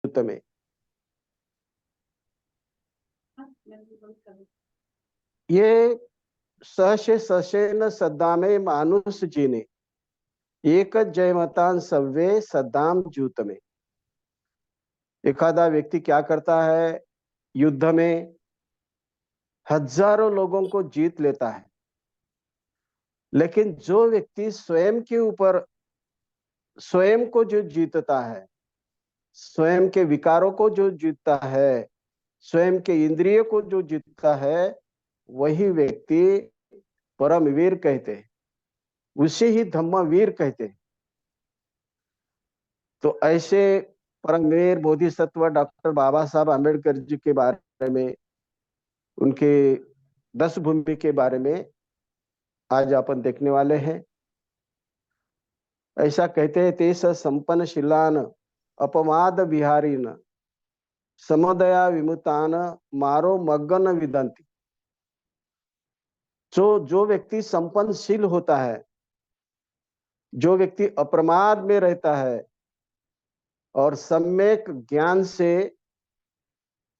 में। ये सहसे ससेन सद्दामे मानुष जीने एक जयमतान सव्वे सद्दाम जूत में। एखादा व्यक्ति क्या करता है, युद्ध में हजारों लोगों को जीत लेता है, लेकिन जो व्यक्ति स्वयं के ऊपर स्वयं को जो जीतता है, स्वयं के विकारों को जो जीतता है, स्वयं के इंद्रिय को जो जीतता है, वही व्यक्ति परमवीर कहते हैं, उसे ही धम्मवीर कहते हैं। तो ऐसे परमवीर बोधिसत्व डॉक्टर बाबा साहब आम्बेडकर जी के बारे में, उनके 10 भूमि के बारे में आज अपन देखने वाले हैं। ऐसा कहते हैं, तेस संपन्न शिलान अपमाद विहारीन समदया विमुतान मारो मग्गन विदंती। जो व्यक्ति संपन्नशील होता है, जो व्यक्ति अप्रमाद में रहता है और सम्यक ज्ञान से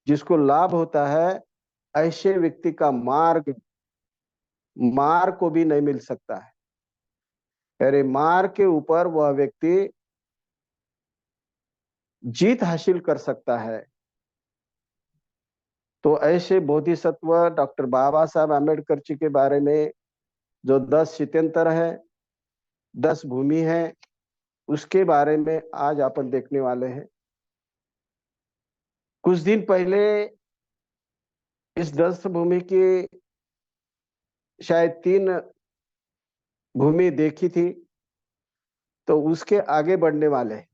जिसको लाभ होता है, ऐसे व्यक्ति का मार्ग मार को भी नहीं मिल सकता है। अरे मार के ऊपर वह व्यक्ति जीत हासिल कर सकता है। तो ऐसे बोधिसत्व डॉक्टर बाबा साहब आम्बेडकर जी के बारे में जो 10 शित्यंतर है, 10 भूमि है, उसके बारे में आज अपन देखने वाले हैं। कुछ दिन पहले इस 10 भूमि की शायद 3 भूमि देखी थी, तो उसके आगे बढ़ने वाले हैं।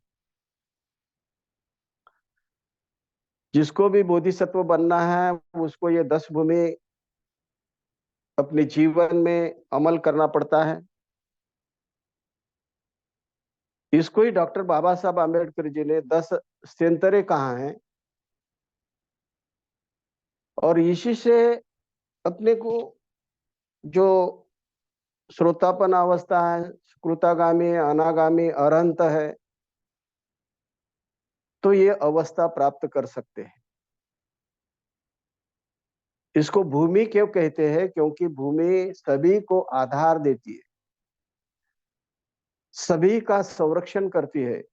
जिसको भी बोधिसत्व बनना है, उसको ये 10 भूमि अपने जीवन में अमल करना पड़ता है। इसको ही डॉक्टर बाबा साहब आम्बेडकर जी ने 10 स्त्यंतरे कहा है, और इसी से अपने को जो श्रोतापन अवस्था है, सुकृतागामी, अनागामी, अरहंत है, तो ये अवस्था प्राप्त कर सकते हैं। इसको भूमि क्यों कहते हैं? क्योंकि भूमि सभी को आधार देती है, सभी का संरक्षण करती है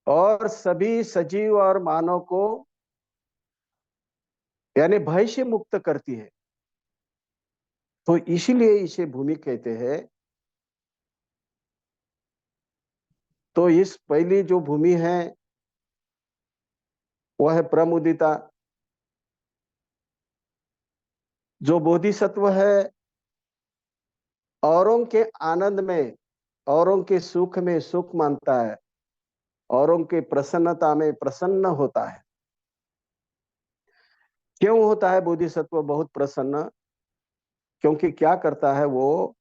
और सभी सजीव और मानव को यानी भय से मुक्त करती है। तो इसीलिए इसे भूमि कहते हैं। तो इस पहली जो भूमि है वह है प्रमुदिता। जो बोधिसत्व है, औरों के आनंद में, औरों के सुख में सुख मानता है, औरों के प्रसन्नता में प्रसन्न होता है। क्यों होता है बोधिसत्व बहुत प्रसन्न? क्योंकि क्या करता है वो,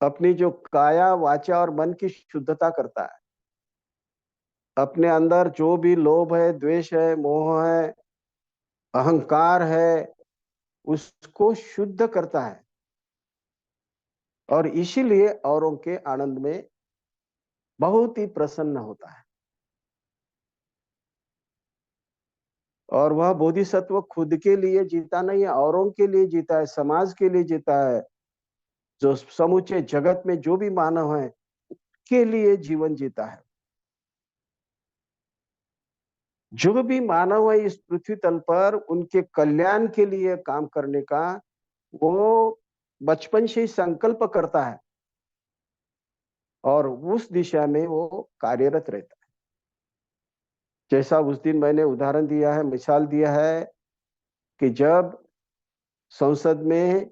अपनी जो काया वाचा और मन की शुद्धता करता है। अपने अंदर जो भी लोभ है, द्वेष है, मोह है, अहंकार है, उसको शुद्ध करता है, और इसीलिए औरों के आनंद में बहुत ही प्रसन्न होता है। और वह बोधिसत्व खुद के लिए जीता नहीं है, औरों के लिए जीता है, समाज के लिए जीता है। जो समूचे जगत में जो भी मानव है, के लिए जीवन जीता है। जो भी मानव है इस पृथ्वी तल पर, उनके कल्याण के लिए काम करने का वो बचपन से ही संकल्प करता है, और उस दिशा में वो कार्यरत रहता है। जैसा उस दिन मैंने उदाहरण दिया है, मिसाल दिया है, कि जब संसद में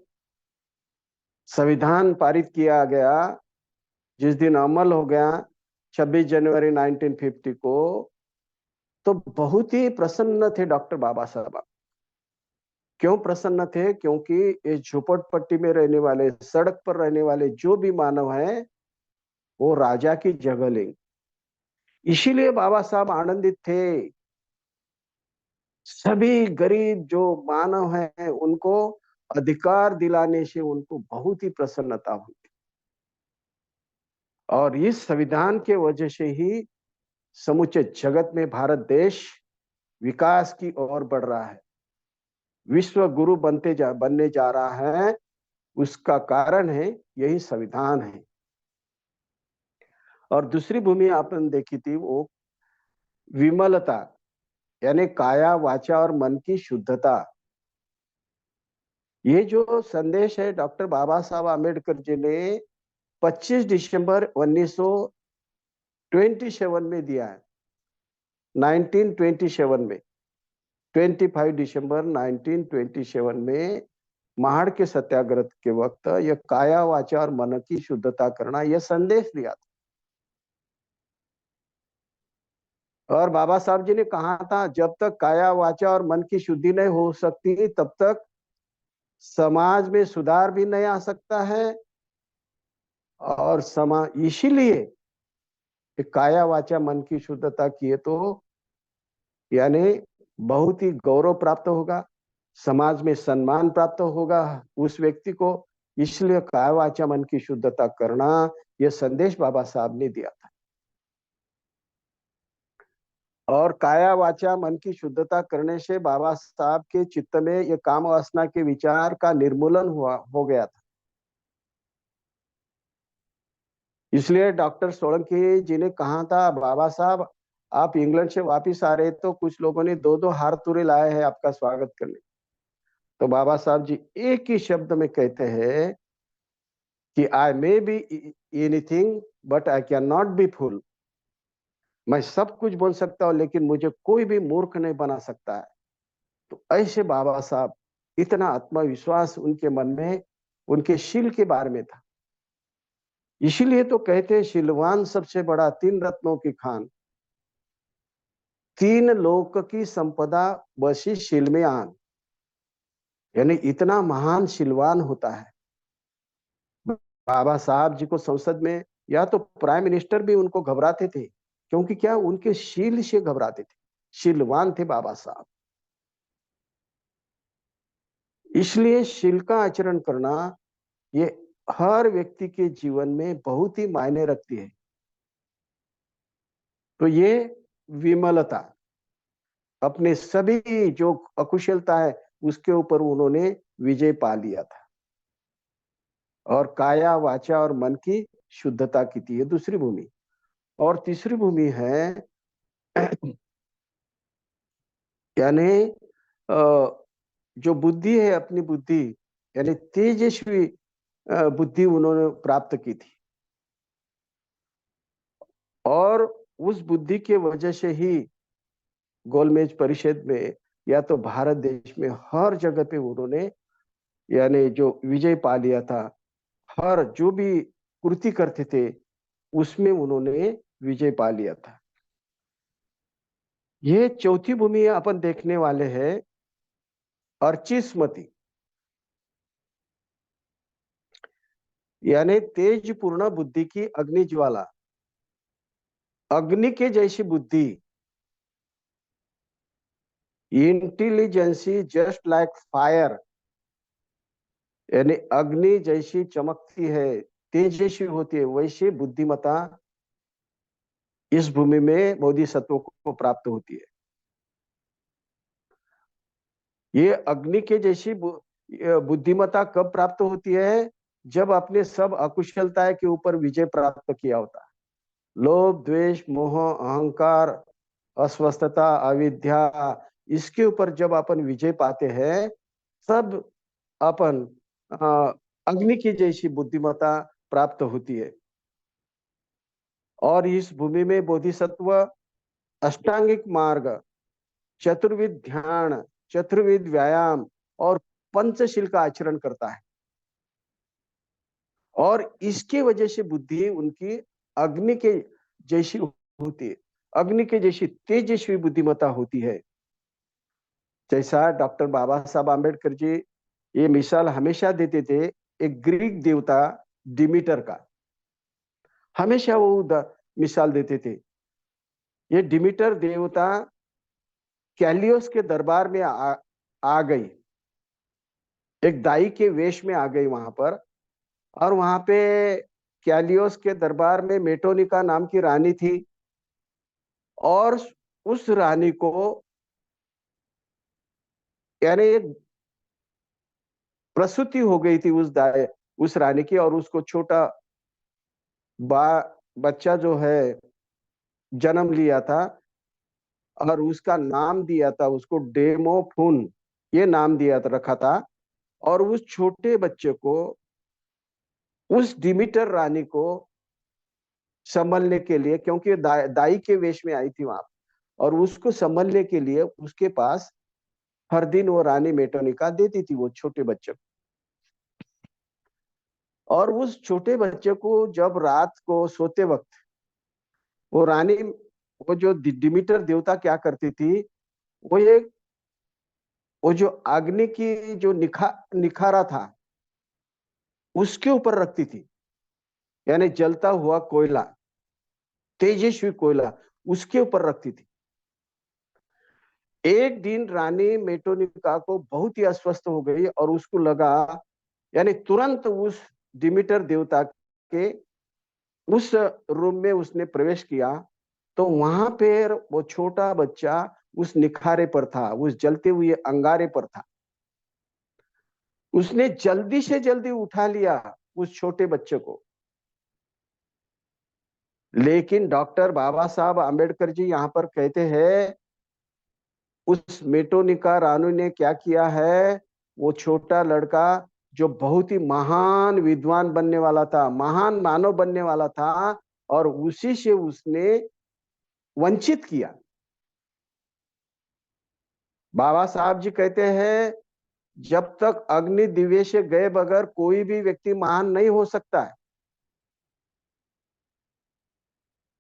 संविधान पारित किया गया, जिस दिन अमल हो गया 26 जनवरी 1950 को, तो बहुत ही प्रसन्न थे डॉक्टर बाबा साहब। क्यों प्रसन्न थे? क्योंकि इस झोपड़पट्टी में रहने वाले, सड़क पर रहने वाले जो भी मानव हैं, वो राजा की जगह लेंगे। इसीलिए बाबा साहब आनंदित थे। सभी गरीब जो मानव हैं, उनको अधिकार दिलाने से उनको बहुत ही प्रसन्नता हुई। और इस संविधान के वजह से ही समूचे जगत में भारत देश विकास की ओर बढ़ रहा है, विश्व गुरु बनने जा रहा है, उसका कारण है यही संविधान है। और दूसरी भूमि आपने देखी थी वो विमलता, यानी काया वाचा और मन की शुद्धता। ये जो संदेश है डॉक्टर बाबा साहब आम्बेडकर जी ने 25 दिसंबर 1927 में दिया है, 1927 में, 25 दिसंबर 1927 में महाड़ के सत्याग्रह के वक्त यह काया वाचा और मन की शुद्धता करना, यह संदेश दिया था। और बाबा साहब जी ने कहा था जब तक काया वाचा और मन की शुद्धि नहीं हो सकती तब तक समाज में सुधार भी नहीं आ सकता है। और समाज इसीलिए काया वाचा मन की शुद्धता किए तो यानी बहुत ही गौरव प्राप्त होगा, समाज में सम्मान प्राप्त होगा उस व्यक्ति को। इसलिए काया वाचा मन की शुद्धता करना, यह संदेश बाबा साहब ने दिया था। और काया वाचा मन की शुद्धता करने से बाबा साहब के चित्त में ये काम वासना के विचार का निर्मूलन हो गया था। इसलिए डॉक्टर सोलंकी जी ने कहा था बाबा साहब आप इंग्लैंड से वापिस आ रहे तो कुछ लोगों ने दो दो हार तुरे लाए हैं आपका स्वागत करने। तो बाबा साहब जी एक ही शब्द में कहते हैं कि I may be anything but I can not be fool. मैं सब कुछ बोल सकता हूं लेकिन मुझे कोई भी मूर्ख नहीं बना सकता है। तो ऐसे बाबा साहब, इतना आत्मविश्वास उनके मन में, उनके शील के बारे में था। इसीलिए तो कहते हैं शीलवान सबसे बड़ा, तीन रत्नों की खान, तीन लोक की संपदा बसी शील में आन। यानी इतना महान शीलवान होता है। बाबा साहब जी को संसद में या तो प्राइम मिनिस्टर भी उनको घबराते थे, क्योंकि क्या उनके शील से घबराते थे। शीलवान थे बाबा साहब। इसलिए शील का आचरण करना ये हर व्यक्ति के जीवन में बहुत ही मायने रखती है। तो ये विमलता, अपने सभी जो अकुशलता है उसके ऊपर उन्होंने विजय पा लिया था। और काया वाचा और मन की शुद्धता की थी ये दूसरी भूमि। और तीसरी भूमि है यानी जो बुद्धि है, अपनी बुद्धि, यानी तेजस्वी बुद्धि उन्होंने प्राप्त की थी। और उस बुद्धि के वजह से ही गोलमेज परिषद में या तो भारत देश में हर जगह पे उन्होंने यानी जो विजय पा लिया था। हर जो भी कृति करते थे उसमें उन्होंने विजय पा लिया था। ये चौथी भूमि अपन देखने वाले हैं अर्चिस्मती, यानी तेज पूर्ण बुद्धि की अग्नि ज्वाला, अग्नि के जैसी बुद्धि, इंटेलिजेंसी जस्ट लाइक फायर, यानी अग्नि जैसी चमकती है, तेजस्वी होती है, वैसे बुद्धिमता इस भूमि में बोधिसत्वों को प्राप्त होती है। ये अग्नि के जैसी बुद्धिमता कब प्राप्त होती है? जब अपने सब अकुशलता के ऊपर विजय प्राप्त किया होता है। लोभ, द्वेष, मोह, अहंकार, अस्वस्थता, अविद्या, इसके ऊपर जब अपन विजय पाते हैं तब अपन अग्नि की जैसी बुद्धिमता प्राप्त होती है। और इस भूमि में बोधिसत्व अष्टांगिक मार्ग, चतुर्विध ध्यान, चतुर्विध व्यायाम और पंचशील का आचरण करता है। और इसके वजह से बुद्धि उनकी अग्नि के जैसी होती है, अग्नि के जैसी तेजस्वी बुद्धिमता होती है। जैसा डॉक्टर बाबा साहब आम्बेडकर जी ये मिसाल हमेशा देते थे, एक ग्रीक देवता डिमीटर का हमेशा वो मिसाल देते थे। ये डिमीटर देवता कैलियोस के दरबार में आ गई, एक दाई के वेश में आ गई वहां पर। और वहां पे कैलियोस के दरबार में मेटोनिका नाम की रानी थी। और उस रानी को यानी प्रसूति हो गई थी उस रानी की, और उसको छोटा बच्चा जो है जन्म लिया था, और उसका नाम दिया था उसको डेमोफुन, ये नाम दिया था, रखा था। और उस छोटे बच्चे को उस डिमीटर रानी को संभलने के लिए, क्योंकि दाई के वेश में आई थी वहां, और उसको संभलने के लिए उसके पास हर दिन वो रानी मेटोनिका देती थी वो छोटे बच्चे को। और उस छोटे बच्चे को जब रात को सोते वक्त वो रानी, वो जो डिमीटर देवता क्या करती थी, वो ये वो जो अग्नि की जो निखारा था उसके ऊपर रखती थी, यानी जलता हुआ कोयला, तेजस्वी कोयला उसके ऊपर रखती थी। एक दिन रानी मेटोनिका को बहुत ही अस्वस्थ हो गई, और उसको लगा, यानी तुरंत उस डिमीटर देवता के उस रूम में उसने प्रवेश किया, तो वहां पर वो छोटा बच्चा उस निखारे पर था, उस जलते हुए अंगारे पर था। उसने जल्दी से जल्दी उठा लिया उस छोटे बच्चे को। लेकिन डॉक्टर बाबा साहब आम्बेडकर जी यहाँ पर कहते हैं, उस मेटोनिका रानू ने क्या किया है, वो छोटा लड़का जो बहुत ही महान विद्वान बनने वाला था, महान मानव बनने वाला था, और उसी से उसने वंचित किया। बाबा साहब जी कहते हैं, जब तक अग्नि दिव्य से गए बगैर कोई भी व्यक्ति महान नहीं हो सकता है।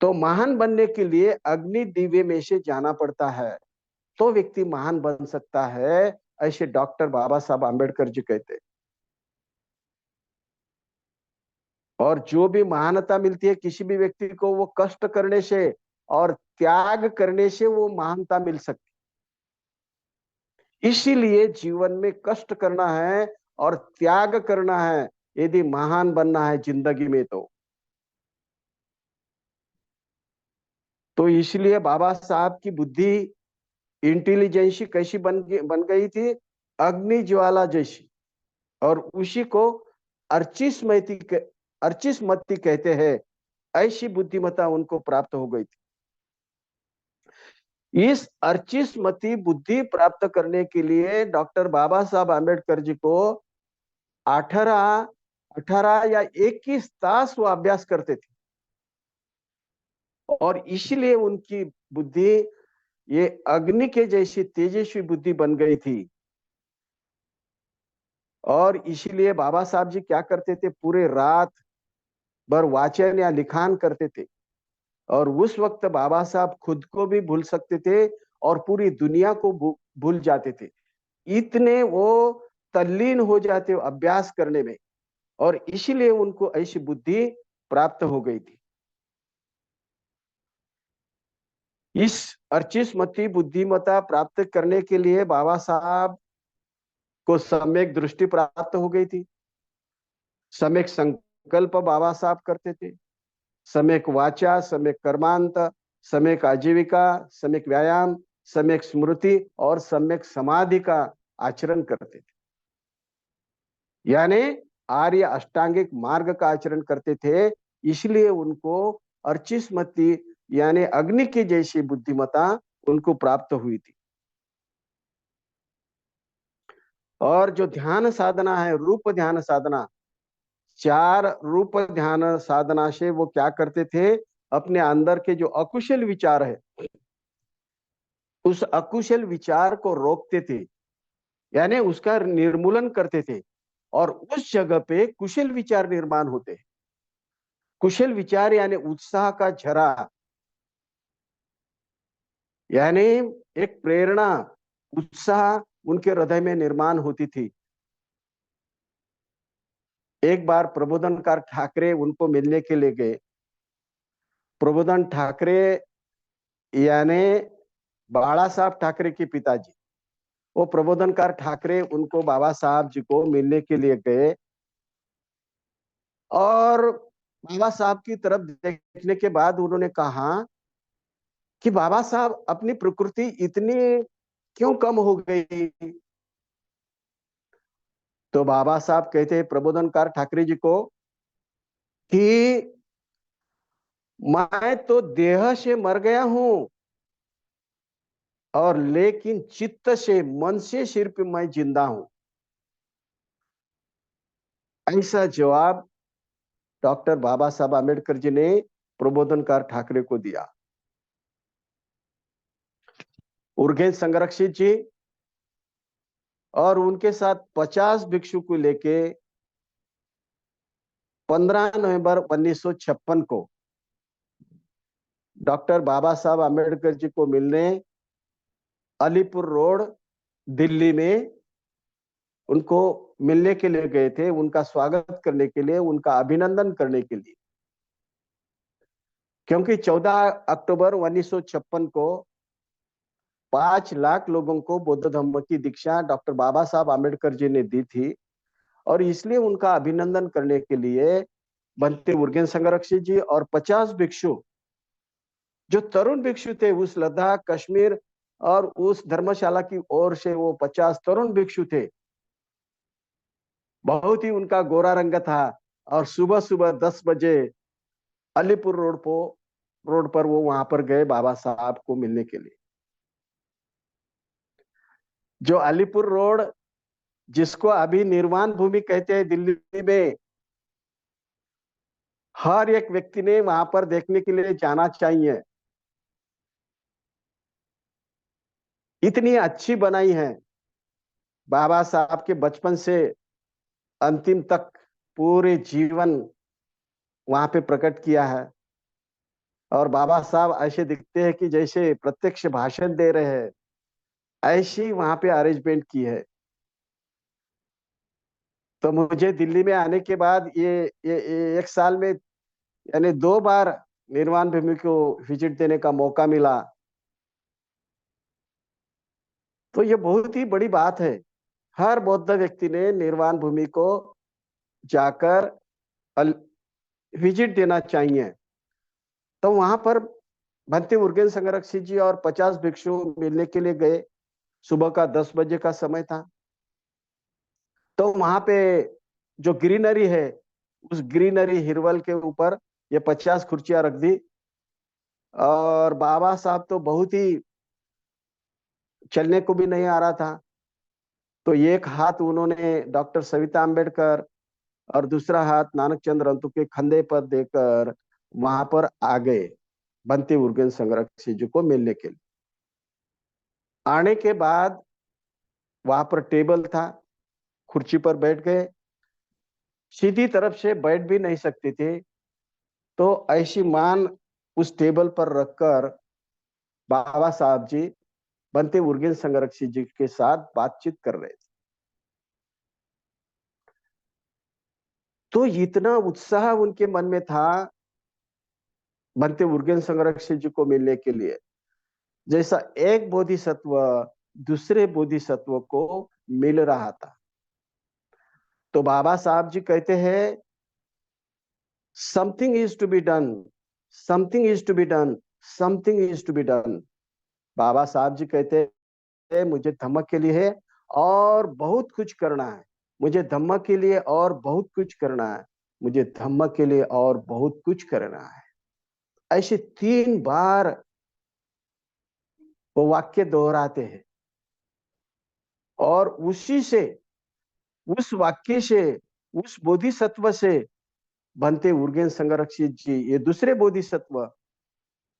तो महान बनने के लिए अग्नि दिव्य में से जाना पड़ता है, तो व्यक्ति महान बन सकता है, ऐसे डॉक्टर बाबा साहब आम्बेडकर जी कहते हैं। और जो भी महानता मिलती है किसी भी व्यक्ति को, वो कष्ट करने से और त्याग करने से वो महानता मिल सकती। इसीलिए जीवन में कष्ट करना है और त्याग करना है, यदि महान बनना है जिंदगी में। तो इसलिए बाबा साहब की बुद्धि, इंटेलिजेंसी कैसी बन गई थी, अग्नि ज्वाला जैसी। और उसी को अर्चिस्मती अर्चिस्मती कहते हैं। ऐसी बुद्धिमत्ता उनको प्राप्त हो गई थी। इस अर्चिस्मती बुद्धि प्राप्त करने के लिए डॉक्टर बाबा साहब आम्बेडकर जी को 18 18 या 21 तास वो अभ्यास करते थे, और इसलिए उनकी बुद्धि ये अग्नि के जैसी तेजस्वी बुद्धि बन गई थी। और इसीलिए बाबा साहब जी क्या करते थे, पूरे रात भर वाचन या लिखान करते थे। और उस वक्त बाबा साहब खुद को भी भूल सकते थे और पूरी दुनिया को भूल जाते थे, इतने वो तल्लीन हो जाते अभ्यास करने में। और इसीलिए उनको ऐसी बुद्धि प्राप्त हो गई थी। इस अर्चिस्मती बुद्धिमत्ता प्राप्त करने के लिए बाबा साहब को सम्यक दृष्टि प्राप्त हो गई थी, सम्यक संकल्प बाबा साहब करते थे, सम्यक वाचा, सम्यक कर्मांत, सम्यक आजीविका, सम्यक व्यायाम, सम्यक स्मृति और सम्यक समाधि का आचरण करते थे। यानी आर्य अष्टांगिक मार्ग का आचरण करते थे। इसलिए उनको अर्चिस्मती यानी अग्नि की जैसी बुद्धिमत्ता उनको प्राप्त हुई थी। और जो ध्यान साधना है, रूप ध्यान साधना, 4 रूप ध्यान साधना से वो क्या करते थे, अपने अंदर के जो अकुशल विचार है उस अकुशल विचार को रोकते थे, यानी उसका निर्मूलन करते थे, और उस जगह पे कुशल विचार निर्माण होते हैं। कुशल विचार यानी उत्साह का झरा, यानी एक प्रेरणा, उत्साह उनके हृदय में निर्माण होती थी। एक बार प्रबोधनकार ठाकरे उनको मिलने के लिए गए। प्रबोधन ठाकरे यानी बाला साहब ठाकरे के पिताजी, वो प्रबोधनकार ठाकरे उनको बाबा साहब जी को मिलने के लिए गए, और बाबा साहब की तरफ देखने के बाद उन्होंने कहा कि बाबा साहब अपनी प्रकृति इतनी क्यों कम हो गई। तो बाबा साहब कहते हैं प्रबोधनकार ठाकरे जी को कि मैं तो देह से मर गया हूं और लेकिन चित्त से, मन से सिर्फ मैं जिंदा हूं। ऐसा जवाब डॉक्टर बाबा साहब आम्बेडकर जी ने प्रबोधनकार ठाकरे को दिया। उर्गेन संरक्षित जी और उनके साथ 50 भिक्षु को लेके 15 नवंबर 1956 को डॉक्टर बाबा साहब आम्बेडकर जी को मिलने अलीपुर रोड दिल्ली में उनको मिलने के लिए गए थे, उनका स्वागत करने के लिए, उनका अभिनंदन करने के लिए। क्योंकि 14 अक्टूबर 1956 को 5 लाख लोगों को बौद्ध धर्म की दीक्षा डॉक्टर बाबा साहब आम्बेडकर जी ने दी थी, और इसलिए उनका अभिनंदन करने के लिए बनते उर्गेन संरक्षित जी और 50 भिक्षु, जो तरुण भिक्षु थे उस लद्दाख, कश्मीर और उस धर्मशाला की ओर से, वो 50 तरुण भिक्षु थे। बहुत ही उनका गोरा रंग था और सुबह सुबह 10 बजे अलीपुर रोड पर वो वहां पर गए बाबा साहब को मिलने के लिए। जो अलीपुर रोड, जिसको अभी निर्वाण भूमि कहते हैं दिल्ली में, हर एक व्यक्ति ने वहां पर देखने के लिए जाना चाहिए। इतनी अच्छी बनाई है बाबा साहब के बचपन से अंतिम तक, पूरे जीवन वहां पे प्रकट किया है। और बाबा साहब ऐसे दिखते हैं कि जैसे प्रत्यक्ष भाषण दे रहे हैं, ऐसी वहां पे अरेंजमेंट की है। तो मुझे दिल्ली में आने के बाद ये एक साल में यानी 2 बार निर्वाण भूमि को विजिट देने का मौका मिला। तो ये बहुत ही बड़ी बात है। हर बौद्ध व्यक्ति ने निर्वाण भूमि को जाकर विजिट देना चाहिए। तो वहां पर भंते उर्गेन संरक्षित जी और 50 भिक्षु मिलने के लिए गए। सुबह का 10 बजे का समय था। तो वहां पे जो ग्रीनरी है, उस ग्रीनरी हिरवल के ऊपर ये 50 कुर्सियां रख दी। और बाबा साहब तो बहुत ही, चलने को भी नहीं आ रहा था। तो एक हाथ उन्होंने डॉक्टर सविता अम्बेडकर और दूसरा हाथ नानक चंद्र अंतु के कंधे पर देकर वहां पर आ गए बनते उर्गेन संरक्षित जी को मिलने के लिए। आने के बाद वहां पर टेबल था, कुर्सी पर बैठ गए। सीधी तरफ से बैठ भी नहीं सकते थे, तो ऐसी मान उस टेबल पर रखकर बाबा साहब जी बनते उर्गेन संरक्षित जी के साथ बातचीत कर रहे थे। तो इतना उत्साह उनके मन में था बनते उर्गेन संरक्षित जी को मिलने के लिए, जैसा एक बोधिसत्व दूसरे बोधिसत्व को मिल रहा था। तो बाबा साहब जी कहते हैं something is to be done, something is to be done, something is to be done. Baba Saheb ji कहते हैं मुझे धम्म के लिए और बहुत कुछ करना है, मुझे धम्म के लिए और बहुत कुछ करना है, मुझे धम्म के लिए और बहुत कुछ करना है। ऐसे 3 बार वो वाक्य दोहराते हैं। और उसी से, उस वाक्य से, उस बोधिसत्व से बनते उर्गेन संरक्षित जी, ये दूसरे बोधिसत्व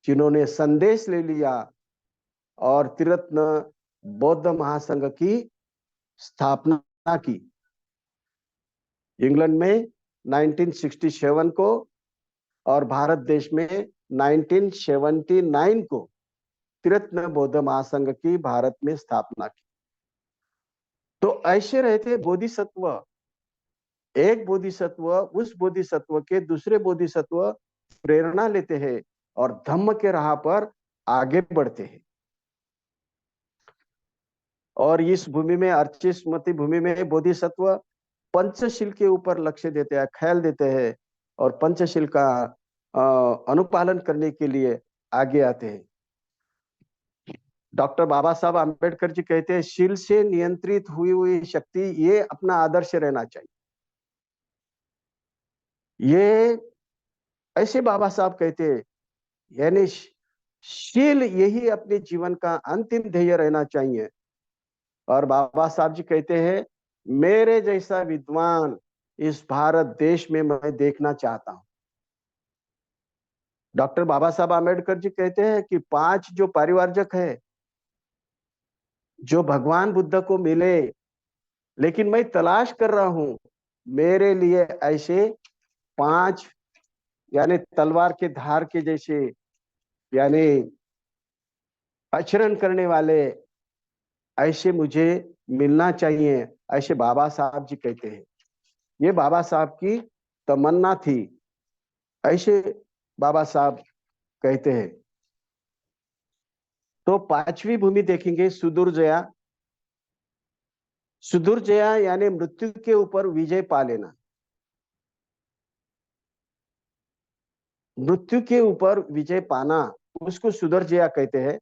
जिन्होंने संदेश ले लिया और त्रिरत्न बौद्ध महासंघ की स्थापना की। इंग्लैंड में 1967 को और भारत देश में 1979 को त्रिरत्न बौद्ध महासंघ की भारत में स्थापना की। तो ऐसे रहते बोधिसत्व, एक बोधिसत्व उस बोधिसत्व के दूसरे बोधिसत्व प्रेरणा लेते हैं और धम्म के राह पर आगे बढ़ते हैं। और इस भूमि में, अर्चिष्मती भूमि में बोधिसत्व पंचशील के ऊपर लक्ष्य देते हैं, ख्याल देते हैं और पंचशील का अनुपालन करने के लिए आगे आते हैं। डॉक्टर बाबा साहब आम्बेडकर जी कहते हैं, शील से नियंत्रित हुई हुई शक्ति, ये अपना आदर्श रहना चाहिए। ये ऐसे बाबा साहब कहते हैं, यानी शील यही अपने जीवन का अंतिम ध्येय रहना चाहिए। और बाबा साहब जी कहते हैं, मेरे जैसा विद्वान इस भारत देश में मैं देखना चाहता हूं। डॉक्टर बाबा साहब आम्बेडकर जी कहते हैं कि 5 जो परिवारजक है, जो भगवान बुद्ध को मिले, लेकिन मैं तलाश कर रहा हूं मेरे लिए ऐसे 5, यानी तलवार के धार के जैसे, यानी आचरण करने वाले, ऐसे मुझे मिलना चाहिए, ऐसे बाबा साहब जी कहते हैं। ये बाबा साहब की तमन्ना थी, ऐसे बाबा साहब कहते हैं। तो 5वीं भूमि देखेंगे, सुदूर जया। सुदूर जया यानी मृत्यु के ऊपर विजय पा लेना। मृत्यु के ऊपर विजय पाना, उसको सुदूर जया कहते हैं।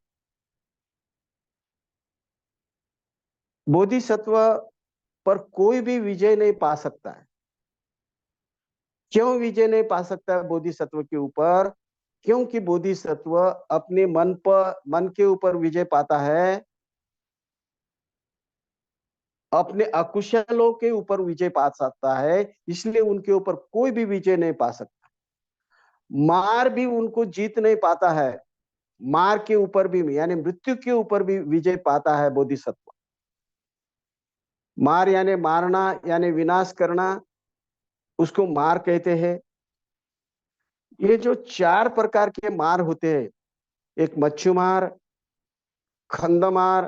बोधिसत्व पर कोई भी विजय नहीं पा सकता है। क्यों विजय नहीं पा सकता है बोधिसत्व के ऊपर? क्योंकि बोधिसत्व अपने मन के ऊपर विजय पाता है, अपने अकुशलों के ऊपर विजय पा सकता है, इसलिए उनके ऊपर कोई भी विजय नहीं पा सकता। मार भी उनको जीत नहीं पाता है, मार के ऊपर भी, यानी मृत्यु के ऊपर भी विजय पाता है बोधिसत्व। मार यानी मारना, यानी विनाश करना, उसको मार कहते हैं। ये जो 4 प्रकार के मार होते हैं, एक मच्छू मार, खंड मार,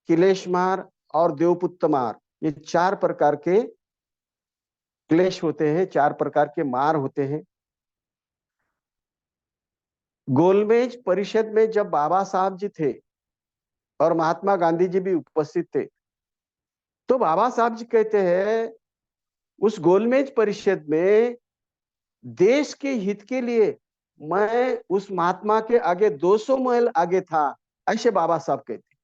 क्लेश मार और देवपुत्र मार, ये 4 प्रकार के क्लेश होते हैं, 4 प्रकार के मार होते हैं। गोलमेज परिषद में जब बाबा साहब जी थे और महात्मा गांधी जी भी उपस्थित थे, तो बाबा साहब जी कहते हैं, उस गोलमेज परिषद में देश के हित के लिए मैं उस महात्मा के आगे 200 मील आगे था, ऐसे बाबा साहब कहते।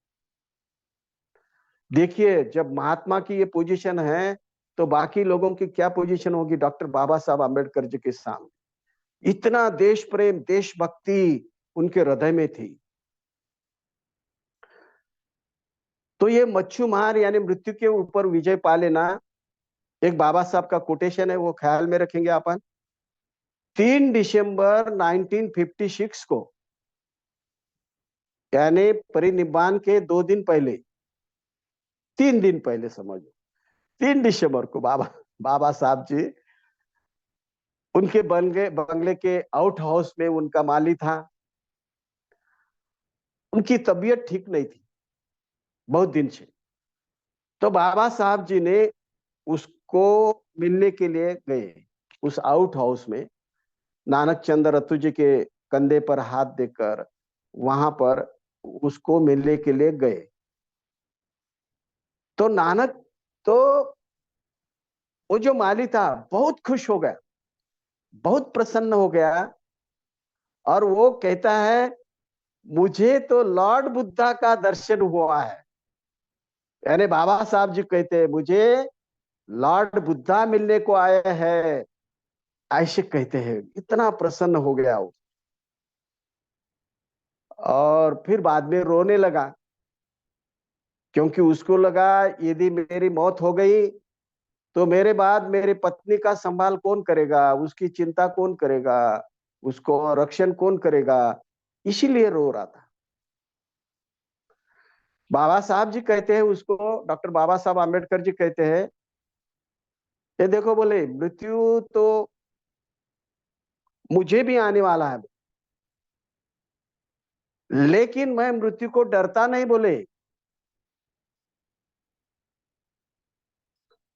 देखिए, जब महात्मा की ये पोजीशन है, तो बाकी लोगों की क्या पोजीशन होगी डॉक्टर बाबा साहब आम्बेडकर जी के सामने। इतना देश प्रेम, देशभक्ति उनके हृदय में थी। तो ये मच्छू मार यानी मृत्यु के ऊपर विजय पा लेना, एक बाबा साहब का कोटेशन है, वो ख्याल में रखेंगे अपन। 3 दिसंबर 1956 को, यानी परिनिब्बाण के 2 दिन पहले, 3 दिन पहले समझो, 3 दिसंबर को बाबा बाबा साहब जी, उनके बंगले के आउट हाउस में उनका माली था। उनकी तबीयत ठीक नहीं थी बहुत दिन से। तो बाबा साहब जी ने उसको मिलने के लिए गए उस आउट हाउस में, नानक चंद्र रत्तू जी के कंधे पर हाथ देकर वहां पर उसको मिलने के लिए गए। तो नानक, तो वो जो माली था बहुत खुश हो गया, बहुत प्रसन्न हो गया, और वो कहता है, मुझे तो लॉर्ड बुद्धा का दर्शन हुआ है। यानी बाबा साहब जी कहते हैं, मुझे लॉर्ड बुद्धा मिलने को आए हैं, ऐसे कहते हैं। इतना प्रसन्न हो गया वो, और फिर बाद में रोने लगा, क्योंकि उसको लगा यदि मेरी मौत हो गई तो मेरे बाद मेरी पत्नी का संभाल कौन करेगा, उसकी चिंता कौन करेगा, उसको रक्षण कौन करेगा, इसीलिए रो रहा था। बाबा साहब जी कहते हैं उसको, डॉक्टर बाबा साहब आम्बेडकर जी कहते हैं, ये देखो बोले, मृत्यु तो मुझे भी आने वाला है, लेकिन मैं मृत्यु को डरता नहीं बोले।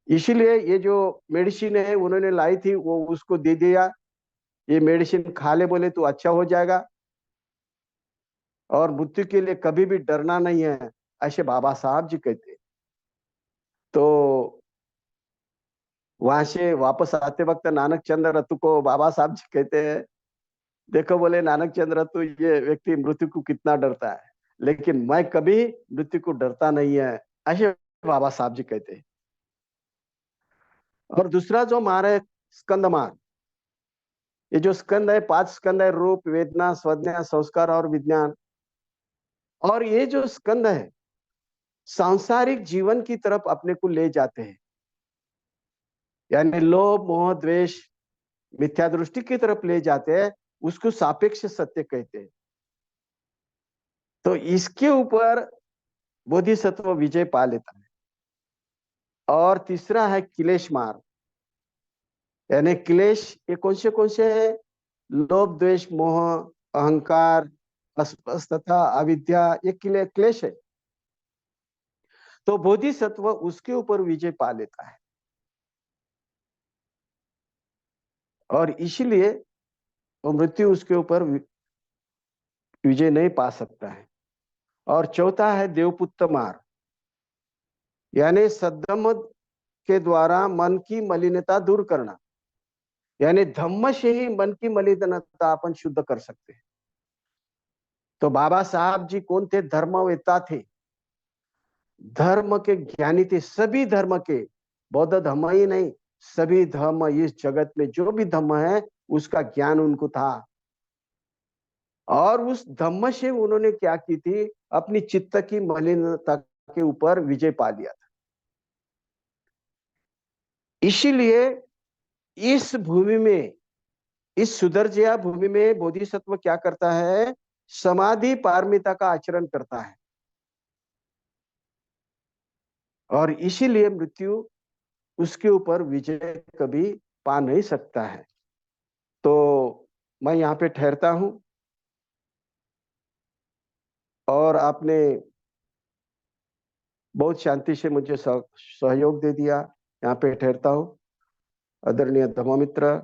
इसीलिए ये जो मेडिसिन है उन्होंने लाई थी, वो उसको दे दिया, ये मेडिसिन खा ले बोले तो अच्छा हो जाएगा, और मृत्यु के लिए कभी भी डरना नहीं है, ऐसे बाबा साहब जी कहते हैं। तो वहां से वापस आते वक्त नानक चंद्र रत्तू को बाबा साहब जी कहते हैं, देखो बोले नानक चंद्र रत्तू, ये व्यक्ति मृत्यु को कितना डरता है। लेकिन मैं कभी मृत्यु को डरता नहीं है, ऐसे बाबा साहब जी कहते हैं। और दूसरा जो मार है स्कंद मार। ये जो स्कंद है, 5 स्कंद है, रूप, वेदना, संज्ञा, संस्कार और विज्ञान। और ये जो स्कंद है सांसारिक जीवन की तरफ अपने को ले जाते हैं, यानी लोभ, मोह, द्वेष, मिथ्या दृष्टि की तरफ ले जाते हैं। उसको सापेक्ष सत्य कहते हैं। तो इसके ऊपर बोधिसत्व विजय पा लेता है। और तीसरा है क्लेश मार्ग, यानी क्लेश ये कौन से है? लोभ, द्वेष, मोह, अहंकार, अस्पष्टता, अविद्या, ये क्लेश है। तो बोधिसत्व उसके ऊपर विजय पा लेता है, और इसीलिए वो मृत्यु उसके ऊपर विजय नहीं पा सकता है। और चौथा है देवपुत्र मार्ग, यानी सद्धम्म के द्वारा मन की मलिनता दूर करना, यानी धम्म से ही मन की मलिनता अपन शुद्ध कर सकते हैं। तो बाबा साहब जी कौन थे? धर्मवेत्ता थे, धर्म के ज्ञानी थे। सभी धर्म के, बौद्ध धर्म ही नहीं, सभी धर्म, इस जगत में जो भी धर्म है उसका ज्ञान उनको था। और उस धम्म से उन्होंने क्या की थी? अपनी चित्त की मलिनता के ऊपर विजय पा लिया था। इसीलिए इस भूमि में, इस सुदर्जया भूमि में बोधिसत्व क्या करता है? समाधि पारमिता का आचरण करता है। और इसीलिए मृत्यु उसके ऊपर विजय कभी पा नहीं सकता है। तो मैं यहाँ पे ठहरता हूं, और आपने बहुत शांति से मुझे सहयोग दे दिया। यहाँ पे ठहरता हूं। आदरणीय धर्ममित्र